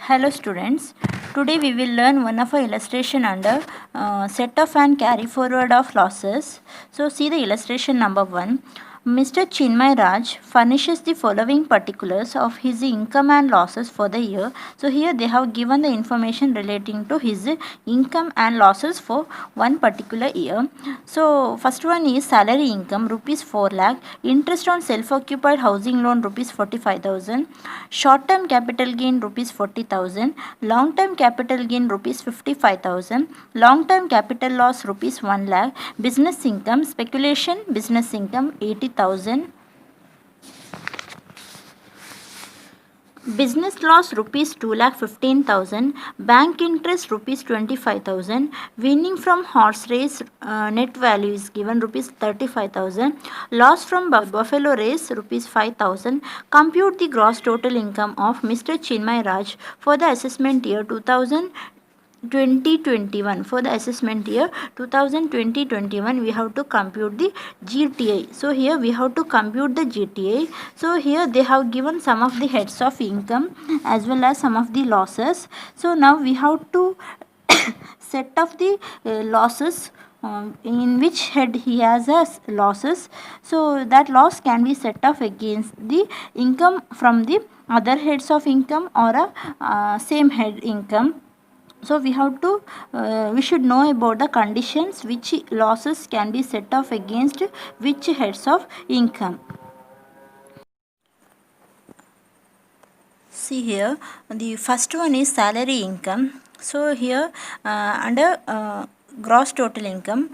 Hello students, today we will learn one of our illustration under set off and carry forward of losses. So see the illustration number 1. Mr. Chinmay Raj furnishes the following particulars of his income and losses for the year. So here they have given the information relating to his income and losses for one particular year. So first one is salary income rupees 4 lakh, interest on self-occupied housing loan rupees 45,000, short-term capital gain rupees 40,000, long-term capital gain rupees 55,000, long-term capital loss rupees 1 lakh, business income, speculation business income 80,000, business loss rupees 2,15,000, bank interest rupees 25,000, winning from horse race net value is given rupees 35,000, loss from buffalo race rupees 5,000. Compute the gross total income of Mr. Chinmay Raj for the assessment year 2021. For the assessment year 2020-21 we have to compute the GTA. So here we have to compute the GTA. So here they have given some of the heads of income as well as some of the losses. So now we have to set off the losses in which head he has losses. So that loss can be set off against the income from the other heads of income or a same head income. So we have to we should know about the conditions which losses can be set off against which heads of income. See here, the first one is salary income. So here under gross total income,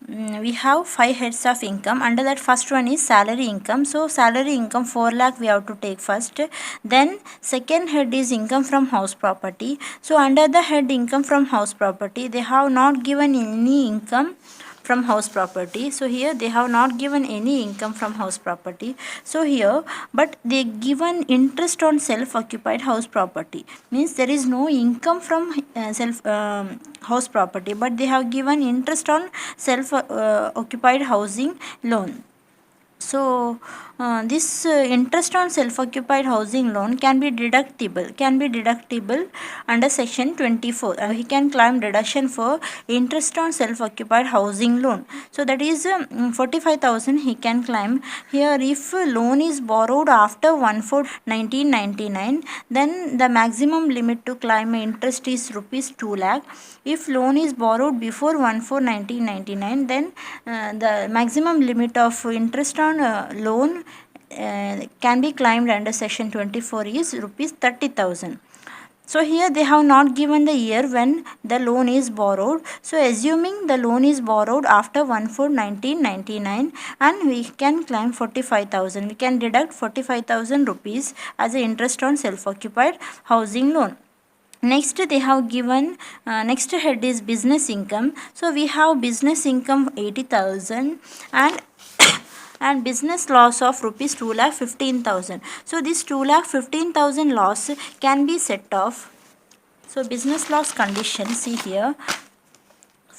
we have 5 heads of income. Under that first one is salary income. So salary income 4 lakh we have to take first. Then second head is income from house property. So under the head income from house property, they have not given any income from house property. So here they have not given any income from house property. So here but they given interest on self occupied house property, means there is no income from self house property, but they have given interest on self occupied housing loan. So this interest on self-occupied housing loan can be deductible under section 24. He can claim deduction for interest on self-occupied housing loan. So that is 45,000 he can claim. Here if loan is borrowed after 1/4/1999, then the maximum limit to claim interest is rupees 2 lakh. If loan is borrowed before 1/4/1999, then the maximum limit of interest on loan can be claimed under section 24 is rupees 30,000. So here they have not given the year when the loan is borrowed. So assuming the loan is borrowed after 1/4/1999 and we can claim 45,000, we can deduct 45,000 rupees as a interest on self-occupied housing loan. Next they have given next head is business income. So we have business income 80,000 and business loss of rupees 2,15,000. So this 2,15,000 loss can be set off. So business loss condition, see here.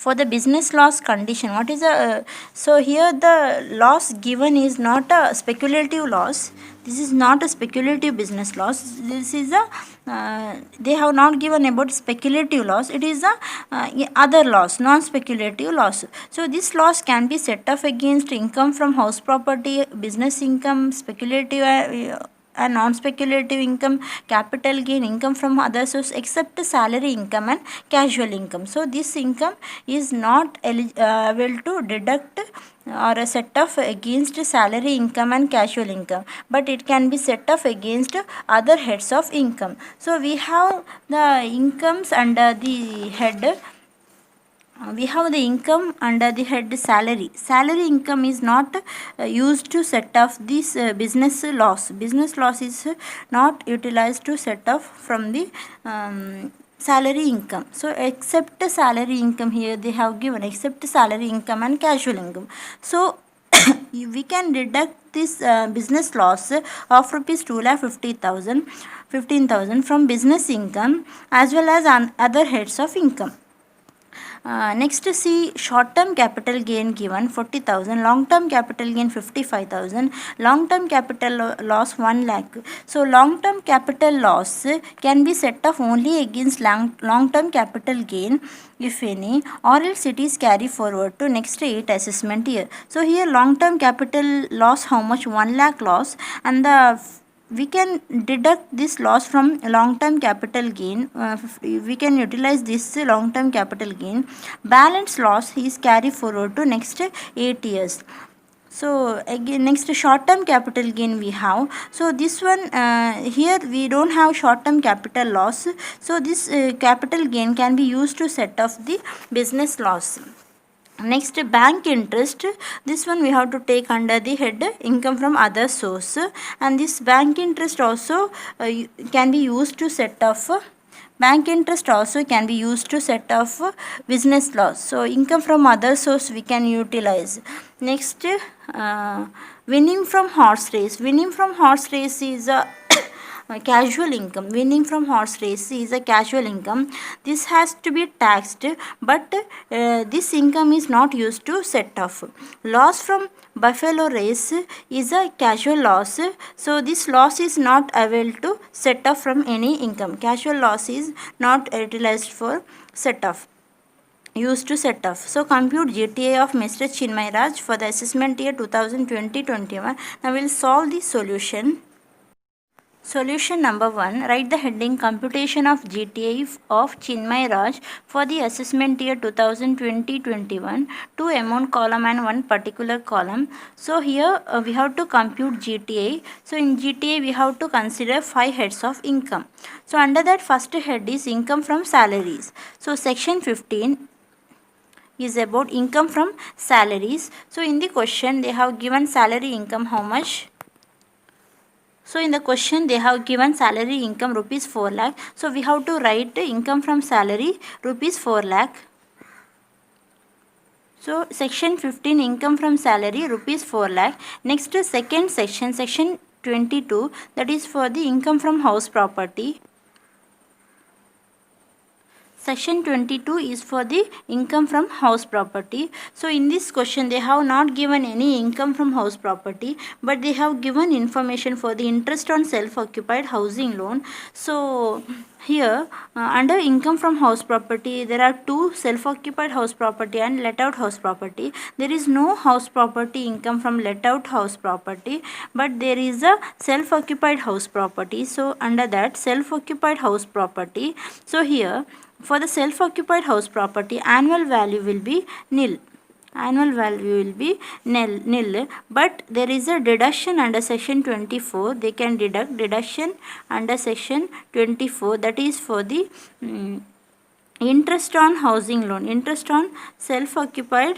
For the business loss condition, what is a so here the loss given is not a speculative loss. This is not a speculative business loss. This is a they have not given about speculative loss. It is a other loss, non-speculative loss. So this loss can be set off against income from house property, business income, speculative and non-speculative income, capital gain, income from other sources except salary income and casual income. So this income is not able to deduct or set off against salary income and casual income, but it can be set off against other heads of income. So we have the incomes under the head. We have the income under the head salary. Salary income is not used to set off this business loss. Business loss is not utilized to set off from the salary income. So except salary income, here they have given except salary income and casual income. So we can deduct this business loss of rupees 2,50,000 15,000 from business income as well as other heads of income. Next, see short term capital gain given 40,000, long term capital gain 55,000, long term capital loss 1 lakh. So long term capital loss can be set off only against long term capital gain, if any, or else it is carry forward to next 8 assessment year. So here long term capital loss, how much? 1 lakh loss, and we can deduct this loss from long term capital gain. We can utilize this long term capital gain. Balance loss is carry forward to next 8 years. So again, next short term capital gain we have. So this one, here we don't have short term capital loss, so this capital gain can be used to set off the business loss. Next, bank interest. This one we have to take under the head income from other source, and this bank interest also can be used to set off bank interest also can be used to set off business loss. So income from other source we can utilize. Next, winning from horse race. Winning from horse race is a casual income. Winning from horse race is a casual income. This has to be taxed, but this income is not used to set off. Loss from buffalo race is a casual loss, so this loss is not available to set off from any income. Casual loss is not utilized for set off, used to set off. So compute GTA of Mr. Chinmay Raj for the assessment year 2020-21. Now we will solve the solution. Solution number 1. Write the heading computation of GTA of Chinmay Raj for the assessment year 2020-21. 2 amount column and 1 particular column. So here we have to compute GTA. So in GTA we have to consider 5 heads of income. So under that, first head is income from salaries. So section 15 is about income from salaries. So in the question they have given salary income how much? So in the question they have given salary income rupees 4 lakh. So we have to write income from salary rupees 4 lakh. So section 15 income from salary rupees 4 lakh. Next, second section, section 22, that is for the income from house property. Section 22 is for the income from house property. So in this question they have not given any income from house property, but they have given information for the interest on self-occupied housing loan. So here under income from house property there are two: self-occupied house property and let-out house property. There is no house property income from let-out house property, but there is a self-occupied house property. So under that self-occupied house property, so here for the self-occupied house property annual value will be nil. Annual value will be nil, but there is a deduction under section 24. They can deduct deduction under section 24, that is for the interest on housing loan, interest on self-occupied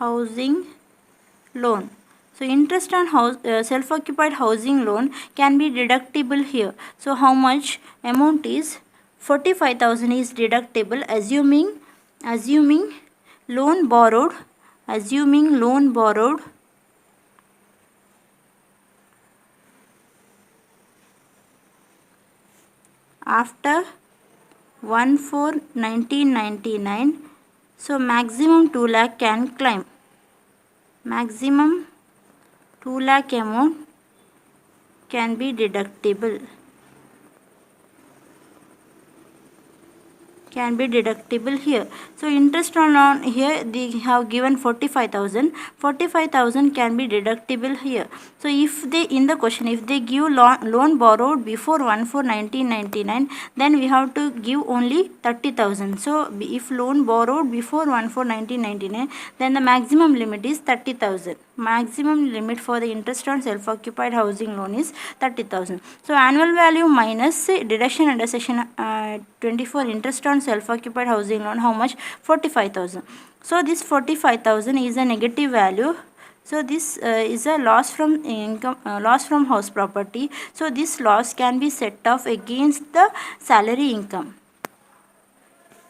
housing loan. So interest on self-occupied housing loan can be deductible here. So how much amount is 45,000 is deductible, assuming loan borrowed after 1/4/1999. So maximum 2 lakh can claim. Maximum 2 lakh amount can be deductible. Here. So interest on loan, here they have given 45,000. 45,000 can be deductible here. So if they, in the question, if they give loan borrowed before 1/4/1999, then we have to give only 30,000. So if loan borrowed before 1/4/1999, then the maximum limit is 30,000. Maximum limit for the interest on self-occupied housing loan is 30,000. So annual value minus deduction under section 24 interest on self-occupied housing loan, how much? 45,000. So this 45,000 is a negative value. So this is a loss from income, loss from house property. So this loss can be set off against the salary income.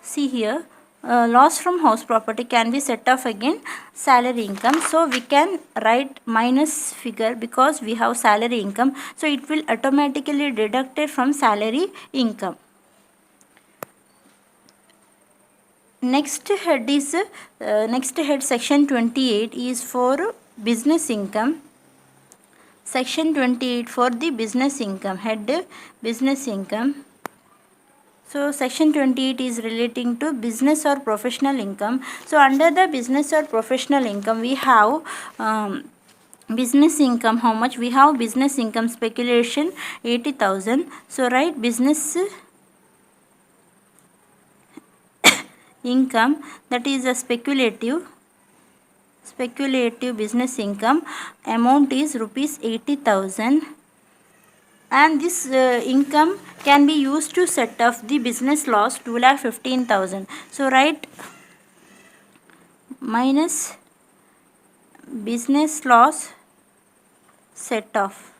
See here, loss from house property can be set off again salary income. So we can write minus figure because we have salary income, so it will automatically deducted from salary income. Next head is section 28 is for business income. Section 28 for the business income, head business income. So section 28 is relating to business or professional income. So under the business or professional income we have business income. How much we have? Business income speculation 80,000. So write business income, that is a speculative business income, amount is rupees 80,000, and this income can be used to set off the business loss 2,15,000. So write minus business loss set off.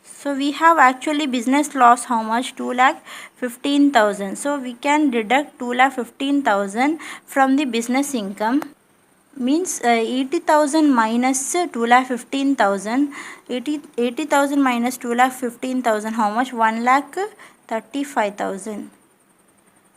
So we have actually business loss how much? 2,15,000. So we can deduct 2,15,000 from the business income. Means 80,000 minus 2,15,000. 80,000 minus 2,15,000 how much? 1,35,000.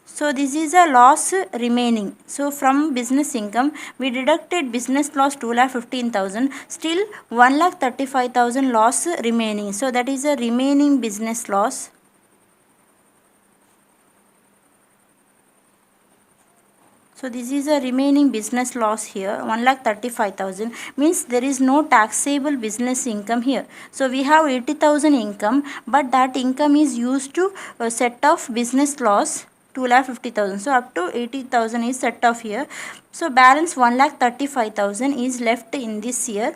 So this is a loss remaining. So from business income we deducted business loss 2,15,000. Still 1,35,000 loss remaining. So that is a remaining business loss. So this is a remaining business loss here, 1,35,000, means there is no taxable business income here. So we have 80,000 income, but that income is used to set off business loss 2,50,000. So up to 80,000 is set off here. So balance 1,35,000 is left in this year.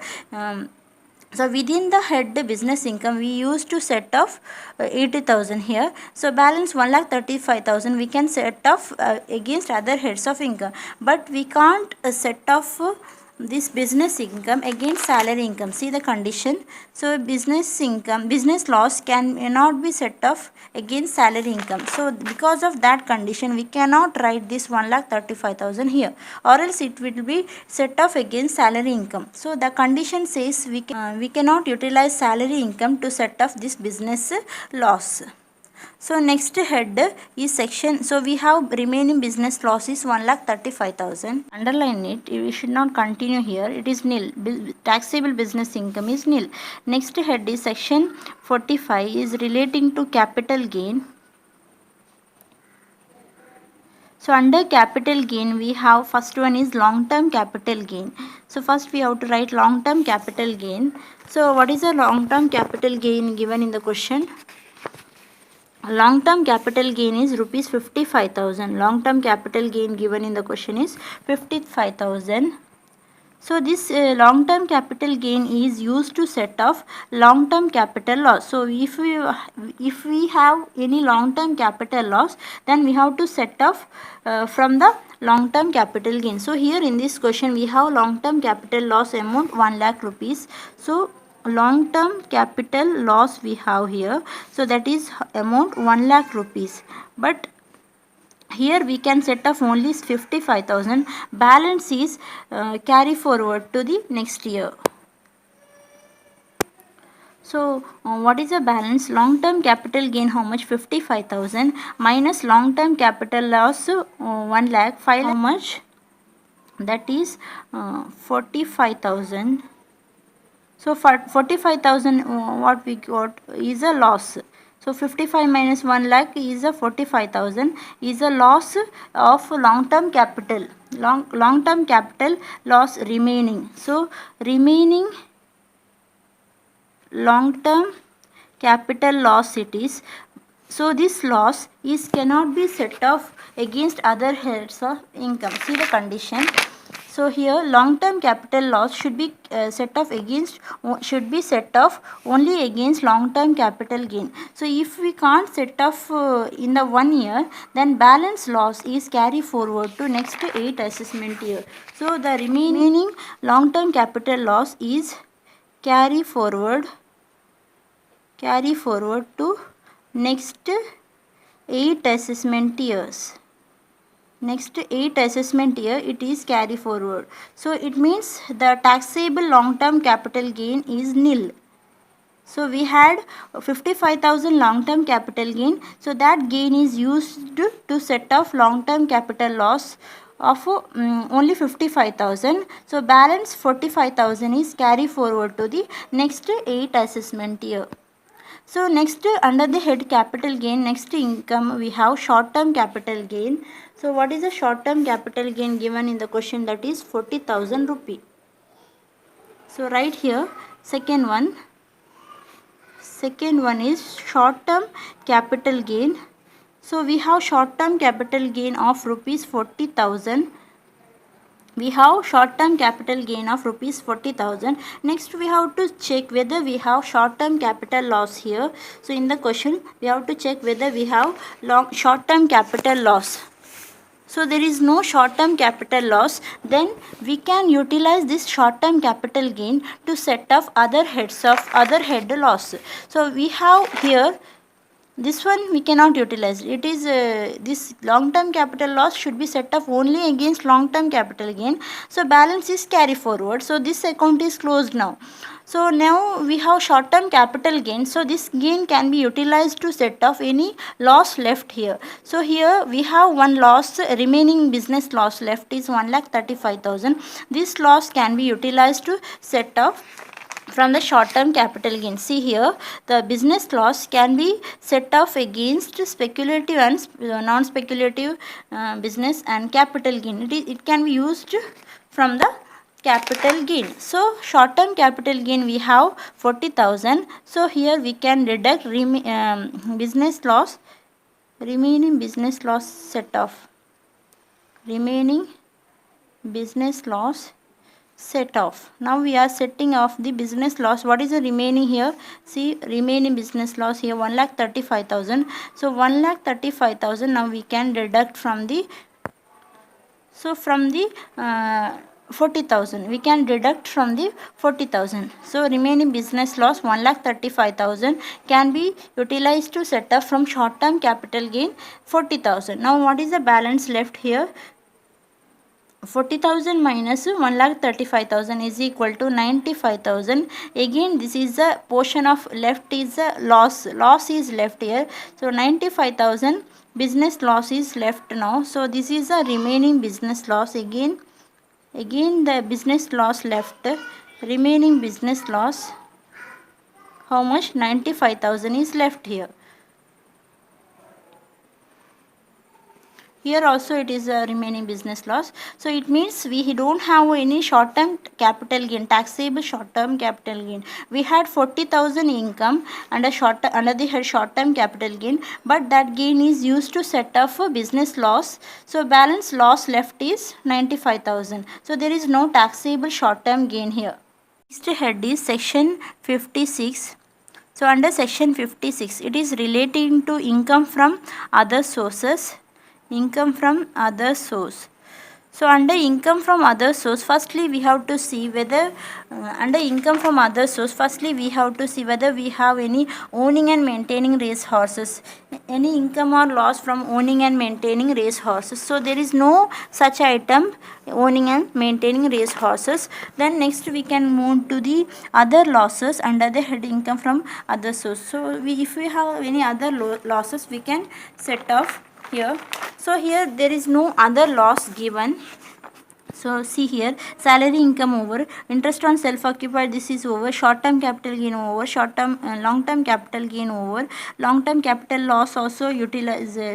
So within the head business income we used to set off 80,000 here. So balance 1,35,000 we can set off against other heads of income, but we can't set off this business income against salary income. See the condition. So business income, business loss cannot be set off against salary income. So because of that condition we cannot write this 1,35,000 here, or else it will be set off against salary income. So the condition says we cannot utilize salary income to set off this business loss. So next head is section. So we have remaining business loss is 1,35,000. Underline it. We should not continue here. It is nil. Taxable business income is nil. Next head is section 45 is relating to capital gain. So under capital gain we have first one is long term capital gain. So first we have to write long term capital gain. So what is a long term capital gain given in the question? Long term capital gain is rupees 55,000. Long term capital gain given in the question is 55,000. So this long term capital gain is used to set off long term capital loss. So if we have any long term capital loss, then we have to set off from the long term capital gain. So here in this question we have long term capital loss amount 1 lakh rupees. So long term capital loss we have here, so that is amount 1 lakh rupees, but here we can set off only 55,000. Balance is carry forward to the next year. So what is the balance? Long term capital gain how much? 55,000 minus long term capital loss 1 lakh. 5 how much? That is 45,000. So for 45,000 what we got is a loss. So 55 minus 1 lakh is a 45,000 is a loss of long term capital. Long term capital loss remaining. So remaining long term capital loss it is. So this loss is cannot be set off against other heads of income. See the condition. So here long term capital loss should be set off only against long term capital gain. So if we can't set off in the 1 year, then balance loss is carry forward to next 8 assessment year. So the remaining long term capital loss is carry forward to next 8 assessment years. Next 8 assessment year, it is carry forward. So it means the taxable long term capital gain is nil. So we had 55,000 long term capital gain. So that gain is used to set off long term capital loss of only 55,000. So balance 45,000 is carry forward to the next 8 assessment year. So next, under the head capital gain, next income, we have short term capital gain. So what is the short term capital gain given in the question? That is 40,000 rupee. So right here, second one is short term capital gain. So we have short term capital gain of rupees 40,000. We have short term capital gain of rupees 40,000. Next we have to check whether we have short term capital loss here. So in the question we have to check whether we have short term capital loss. So there is no short term capital loss, then we can utilize this short term capital gain to set off other head loss. So we have here this one we cannot utilize. It is this long term capital loss should be set off only against long term capital gain. So balance is carry forward. So this account is closed now. So now we have short term capital gain. So this gain can be utilized to set off any loss left here. So here we have one loss, remaining business loss left is 1,35,000. This loss can be utilized to set off from the short term capital gain. See here, the business loss can be set off against speculative and non speculative business and capital gain. It can be used from the capital gain. So short term capital gain we have 40,000. So here we can deduct business loss, remaining business loss set off, remaining business loss set off. Now we are setting off the business loss. What is the remaining here? See, remaining business loss here 1,35,000. So 1,35,000 now we can deduct from the 40,000 we can deduct from the 40,000. So remaining business loss 1,35,000 can be utilized to set off from short term capital gain 40,000. Now what is the balance left here? 40,000 minus 1,35,000 is equal to 95,000. Again this is the portion of left is the loss is left here. So 95,000 business loss is left now. So this is the remaining business loss. Again the business loss left, remaining business loss, how much? 95,000 is left here. Here also it is a remaining business loss. So it means we don't have any short term capital gain, taxable short term capital gain. We had 40,000 income under the head short term capital gain, but that gain is used to set off a business loss. So balance loss left is 95,000. So there is no taxable short term gain here. Next head is section 56. So under section 56 it is relating to income from other sources. Income from other source. So under income from other source, firstly we have to see whether under income from other source, firstly we have to see whether we have any owning and maintaining race horses, any income or loss from owning and maintaining race horses. So there is no such item, owning and maintaining race horses. Then next we can move to the other losses under the head income from other source. So if we have any other losses we can set off here. So here there is no other loss given. So see here, salary income over, interest on self occupied, this is over, short term capital gain over, long term capital gain over, long term capital loss also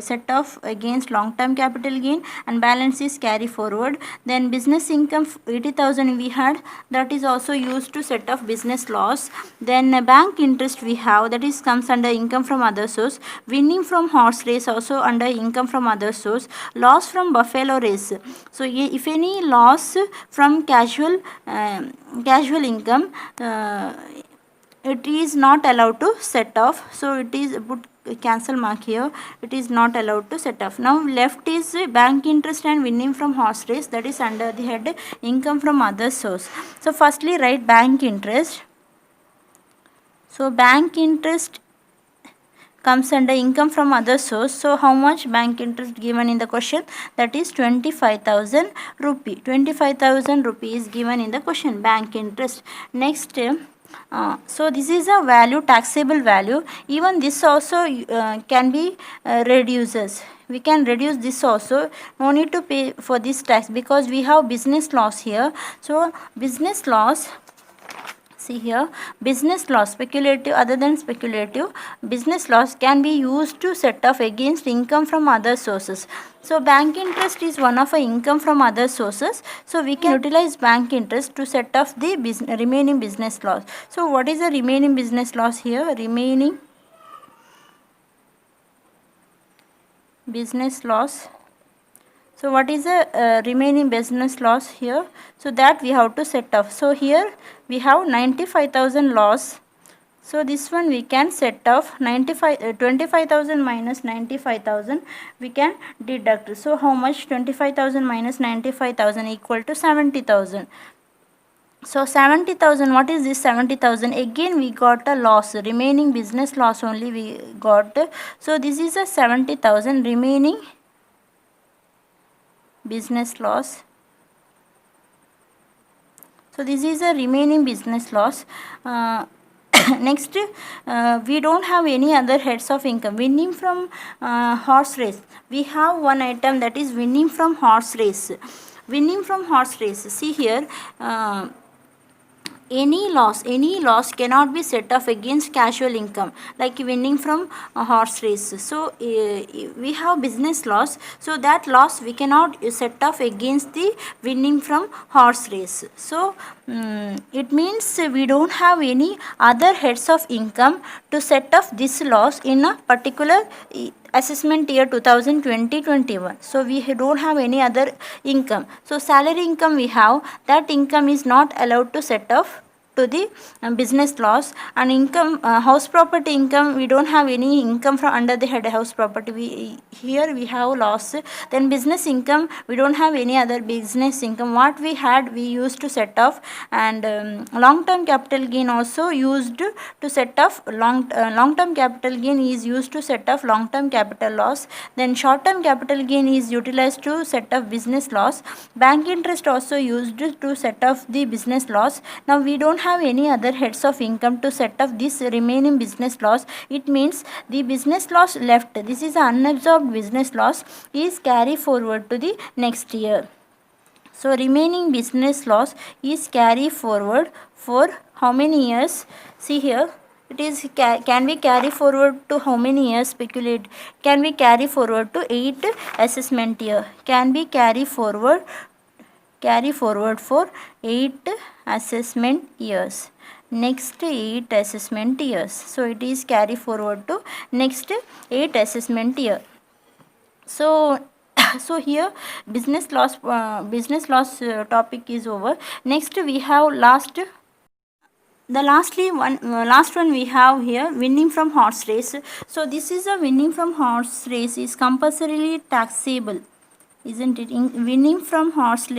set off against long term capital gain, and balance is carry forward. Then business income 80,000 we had, that is also used to set off business loss. Then bank interest we have, that is comes under income from other source. Winning from horse race also under income from other source. Loss from buffalo race. So if any loss from casual income, it is not allowed to set off. So it is put cancel mark here, it is not allowed to set off. Now left is bank interest and winning from horse race, that is under the head income from other source. So firstly write bank interest. So bank interest comes under income from other source. So how much bank interest given in the question? That is 25,000 rupee. 25,000 rupee is given in the question, bank interest. Next, so this is a value, taxable value. Even this also can be reduces. We can reduce this also. No need to pay for this tax because we have business loss here. So business loss, see here, business loss, speculative, other than speculative, business loss can be used to set off against income from other sources. So bank interest is one of a income from other sources. So we can utilize bank interest to set off the remaining business loss. So what is the remaining business loss here? Remaining business loss. So what is the remaining business loss here? So that we have to set off. So here we have 95,000 loss. So this one we can set off 25,000 minus 95,000 we can deduct. So how much? 25,000 minus 95,000 equal to 70,000. So 70,000, what is this 70,000? Again we got a loss, remaining business loss only we got. So this is a 70,000 remaining business loss. So this is a remaining business loss. Next, we don't have any other heads of income. Winning from horse race. We have one item, that is winning from horse race. Winning from horse race. See here, any loss cannot be set off against casual income, like winning from a horse race. So we have business loss, so that loss we cannot set off against the winning from horse race. So it means we don't have any other heads of income to set off this loss in a particular assessment year 2020-21. So we don't have any other income. So salary income we have, that income is not allowed to set off to the business loss. And income, house property income, we don't have any income from under the head house property. Here we have loss. Then business income, we don't have any other business income. What we had, we used to set off. And long term capital gain also used to set off long term capital gain is used to set off long term capital loss. Then short term capital gain is utilized to set off business loss. Bank interest also used to set off the business loss. Now we don't have any other heads of income to set off this remaining business loss. It means the business loss left, this is unabsorbed business loss, is carry forward to the next year. So remaining business loss is carry forward for how many years? See here, it is can we carry forward to how many years? Speculate. Can we carry forward to 8 assessment year? Can be carry forward for 8 assessment years. Next 8 assessment years. So it is carry forward to next 8 assessment year. So so here business loss topic is over. Next we have last one we have here, winning from horse race. So this is a winning from horse race is compulsorily taxable, isn't it? Winning from horse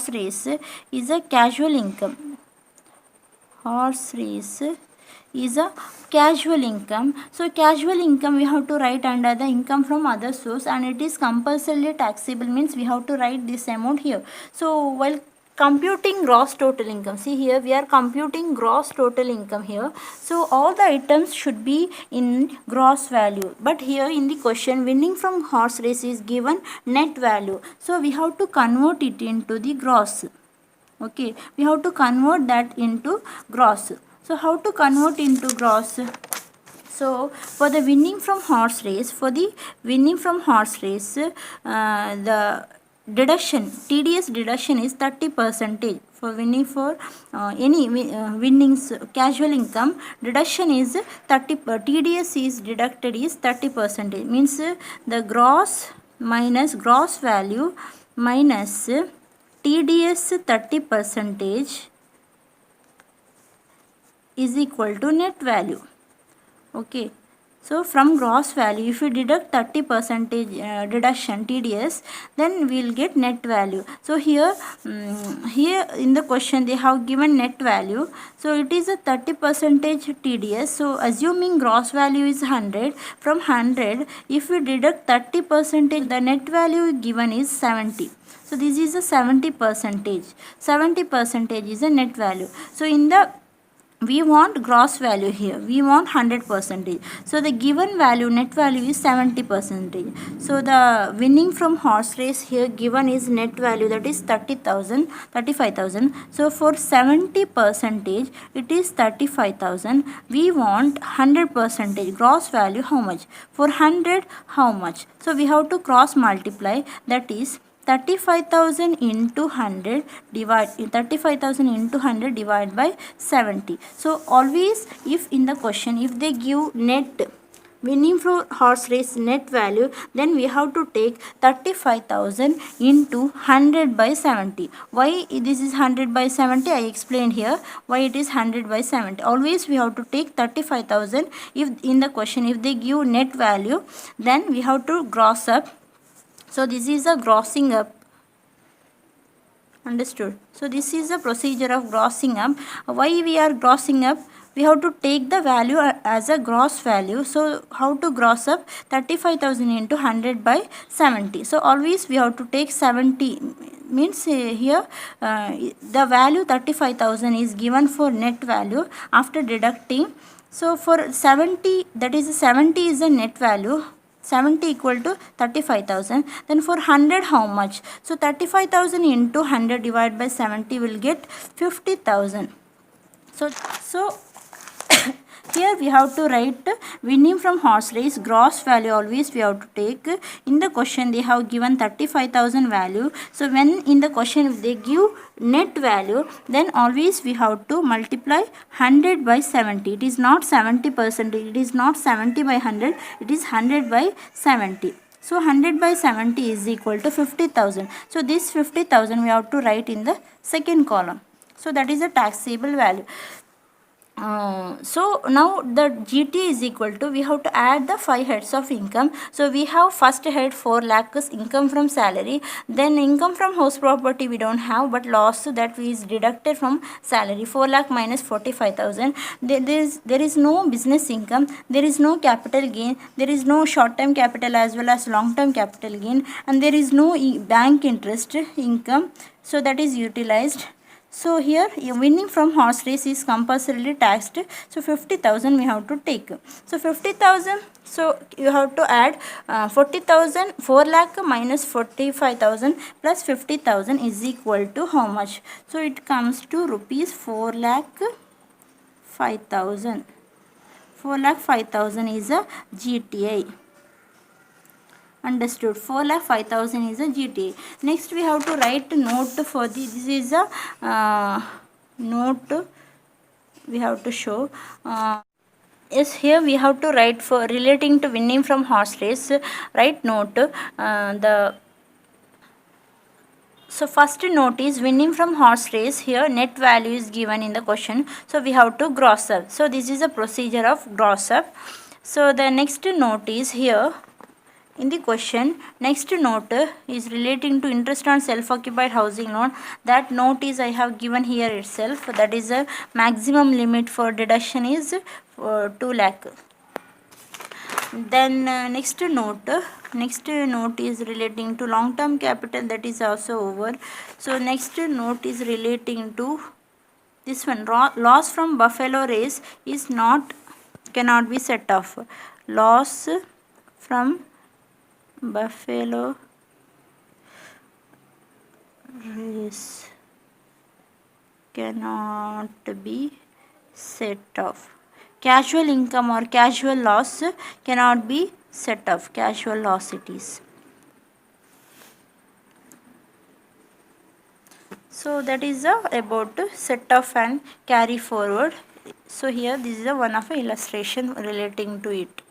race is a casual income. Horse race is a casual income. So casual income we have to write under the income from other source, and it is compulsorily taxable, means we have to write this amount here. So while computing gross total income, see here we are computing gross total income here. So all the items should be in gross value, but here in the question winning from horse race is given net value. So we have to convert it into the gross. Okay, we have to convert that into gross. So how to convert into gross? So for the winning from horse race, the deduction, TDS deduction is 30%. For winning for any winnings casual income, deduction is 30. TDS is deducted is 30%. Means the gross minus gross value minus TDS 30% is equal to net value. Okay. So from gross value, if we deduct 30% deduction TDS, then we will get net value. So here, here in the question they have given net value. So it is a 30% TDS. So assuming gross value is 100, from 100, if we deduct 30%, the net value given is 70. So this is a 70%. 70% is a net value. So in the we want gross value here, we want 100%. So the given value, net value is 70%. So the winning from horse race here given is net value, that is 30,000, 35,000. So for 70% it is 35,000. We want 100% gross value, how much? For 100, how much? So we have to cross multiply, that is 35,000 into 100 divide by 70. So always, if in the question if they give net winning from horse race net value, then we have to take 35,000 into 100 by 70. Why this is 100 by 70? I explained here why it is 100 by 70. Always we have to take 35,000. If in the question if they give net value, then we have to gross up. So this is a grossing up. Understood? So this is the procedure of grossing up. Why we are grossing up? We have to take the value as a gross value. So how to gross up? 35,000 into 100 by 70. So always we have to take 70, means here the value 35,000 is given for net value after deducting. So for 70, that is 70 is the net value. 70 equal to 35,000. Then for 100, how much? So 35,000 into 100 divided by 70 will get 50,000. So here we have to write winning from horse race gross value. Always we have to take, in the question they have given 35,000 value. So when in the question if they give net value, then always we have to multiply 100 by 70. It is not 70%, it is not 70 by 100, it is 100 by 70. So 100 by 70 is equal to 50,000. So this 50,000 we have to write in the second column. So that is a taxable value. So now the GT is equal to, we have to add the 5 heads of income. So we have first head 4 lakhs income from salary, then income from house property we don't have, but loss that is deducted from salary, 4 lakh minus 45,000. There is no business income, there is no capital gain, there is no short term capital as well as long term capital gain, and there is no bank interest income, so that is utilized. So here winning from horse race is compulsorily taxed. So 50,000 we have to take. So 50,000. So you have to add 40,000. 4 lakh minus 45,000 plus 50,000 is equal to how much? So it comes to rupees 4 lakh 5,000. 4 lakh 5,000 is a GTI. Understood? 4 lakh 5,000 is a GTA. Next we have to write note for the, this is a note we have to show. Yes, here we have to write for relating to winning from horse race, write note. So first note is winning from horse race. Here net value is given in the question, so we have to gross up. So this is a procedure of gross up. So the next note is here in the question. Next note is relating to interest on self-occupied housing loan. That note is I have given here itself. That is a maximum limit for deduction is 2 lakh. Then next note is relating to long-term capital. That is also over. So next note is relating to this one. Loss from buffalo race is not, cannot be set off. Loss from buffalo race cannot be set off. Casual income or casual loss cannot be set off. Casual loss it is. So that is about set off and carry forward. So here this is one of a illustration relating to it.